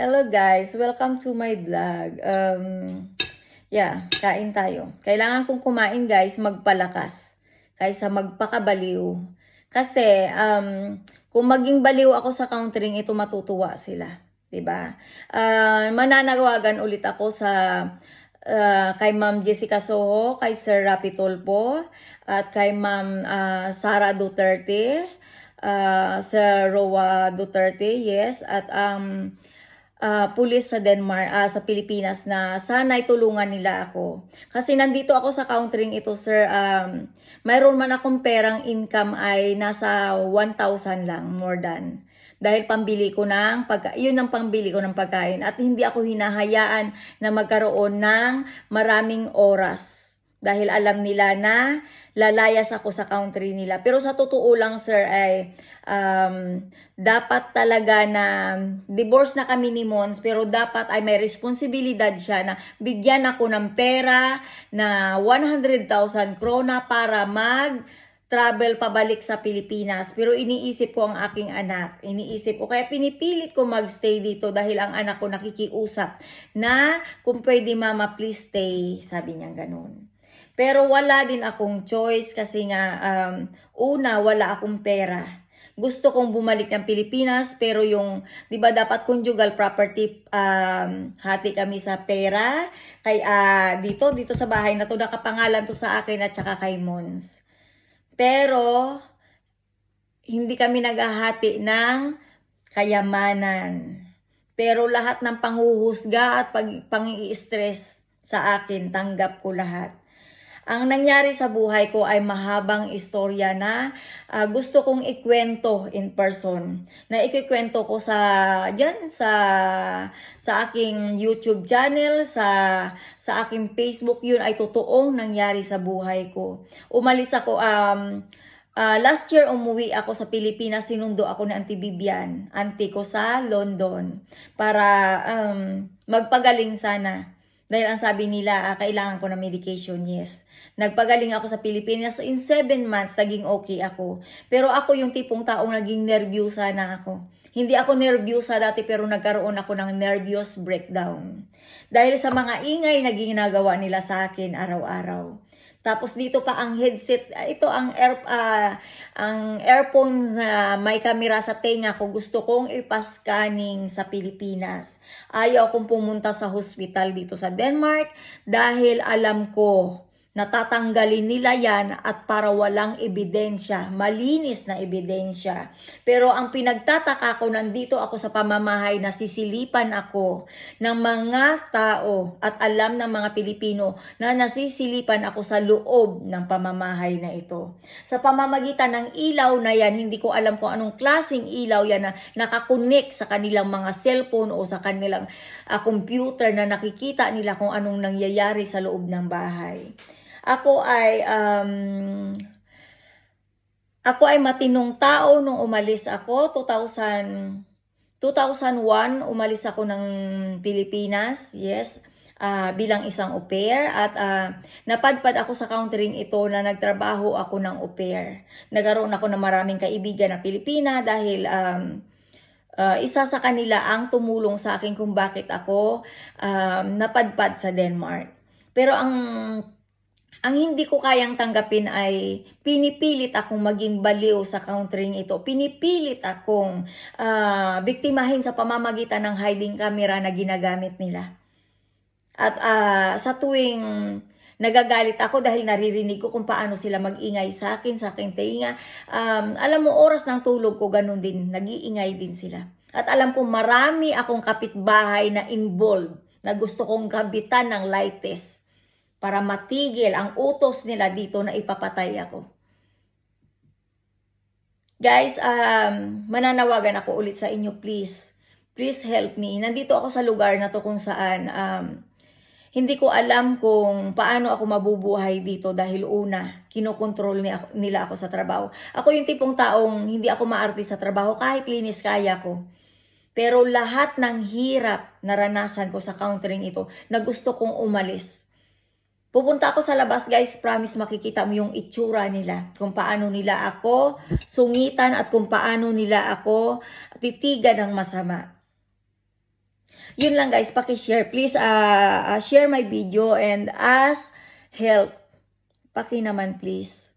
Hello guys, welcome to my vlog. Kain tayo. Kailangan kong kumain guys, magpalakas kaysa magpakabaliw. Kasi kung maging baliw ako sa countering, ito matutuwa sila, 'di ba? Mananawagan ulit ako sa kay Ma'am Jessica Soho, kay Sir Rapi Tulfo, at kay Ma'am Sara Duterte, Sir Roa Duterte, yes, at pulis sa Denmark, sa Pilipinas na sana'y tulungan nila ako. Kasi nandito ako sa countering ito, sir. Mayroon man akong perang income ay nasa 1,000 lang, more than. Dahil pambili ko ng yun ang pambili ko ng pagkain. At hindi ako hinahayaan na magkaroon ng maraming oras. Dahil alam nila na lalayas ako sa country nila. Pero sa totoo lang, sir, ay dapat talaga na divorce na kami ni Mons, pero dapat ay may responsibilidad siya na bigyan ako ng pera na 100,000 krona para travel pabalik sa Pilipinas. Pero iniisip ko ang aking anak. Iniisip ko. Kaya pinipilit ko magstay dito dahil ang anak ko nakikiusap na kung pwede mama please stay. Sabi niya ganun. Pero wala din akong choice kasi nga una wala akong pera. Gusto kong bumalik ng Pilipinas pero yung 'di ba dapat conjugal property, hati kami sa pera kay dito sa bahay na to, nakapangalan to sa akin at saka kay Mons. Pero hindi kami naghahati ng kayamanan. Pero lahat ng panghuhusga at pang-i-stress sa akin, tanggap ko lahat. Ang nangyari sa buhay ko ay mahabang istorya na gusto kong ikwento in person. Na ikikwento ko sa aking YouTube channel, sa aking Facebook. Yun ay totoong nangyari sa buhay ko. Umalis ako last year umuwi ako sa Pilipinas, sinundo ako ni Auntie Vivian, auntie ko sa London, para magpagaling sana. Dahil ang sabi nila, kailangan ko ng medication, yes. Nagpagaling ako sa Pilipinas, in 7 months, naging okay ako. Pero ako yung tipong taong naging nervyosa na ako. Hindi ako nervyosa dati pero nagkaroon ako ng nervous breakdown. Dahil sa mga ingay na ginagawa nila sa akin araw-araw. Tapos dito pa ang headset, ito ang earphones na may kamera sa tenga ko, gusto kong ipascanning sa Pilipinas. Ayaw kong pumunta sa hospital dito sa Denmark dahil alam ko natatanggalin nila yan at para walang ebidensya, malinis na ebidensya. Pero ang pinagtataka ko, nandito ako sa pamamahay na sisilipan ako ng mga tao at alam ng mga Pilipino na nasisilipan ako sa loob ng pamamahay na ito. Sa pamamagitan ng ilaw na yan, hindi ko alam kung anong klaseng ilaw yan na nakakonek sa kanilang mga cellphone o sa kanilang computer na nakikita nila kung anong nangyayari sa loob ng bahay. Ako ay matinong tao nung umalis ako, 2001 umalis ako ng Pilipinas, yes, bilang isang au pair, at napadpad ako sa countering ito na nagtrabaho ako ng au pair. Nagkaroon ako ng maraming kaibigan na Pilipina dahil isa sa kanila ang tumulong sa akin kung bakit ako napadpad sa Denmark. Pero ang hindi ko kayang tanggapin ay pinipilit akong maging baliw sa countering ito. Pinipilit akong biktimahin sa pamamagitan ng hiding camera na ginagamit nila. At sa tuwing nagagalit ako dahil naririnig ko kung paano sila mag-ingay sa aking tenga. Alam mo, oras ng tulog ko ganun din, nag-iingay din sila. At alam ko marami akong kapitbahay na involved na gusto kong gabitan ng light test para matigil ang utos nila dito na ipapatay ako. Guys, mananawagan ako ulit sa inyo, please. Please help me. Nandito ako sa lugar na to kung saan hindi ko alam kung paano ako mabubuhay dito dahil una, kinokontrol nila ako sa trabaho. Ako yung tipong taong hindi ako maarte sa trabaho, kahit linis kaya ko. Pero lahat ng hirap naranasan ko sa countering ito na gusto kong umalis. Pupunta ako sa labas, guys, promise makikita mo yung itsura nila, kung paano nila ako sungitan at kung paano nila ako titigan ng masama. Yun lang guys, paki-share. Please share my video and ask help. Paki naman please.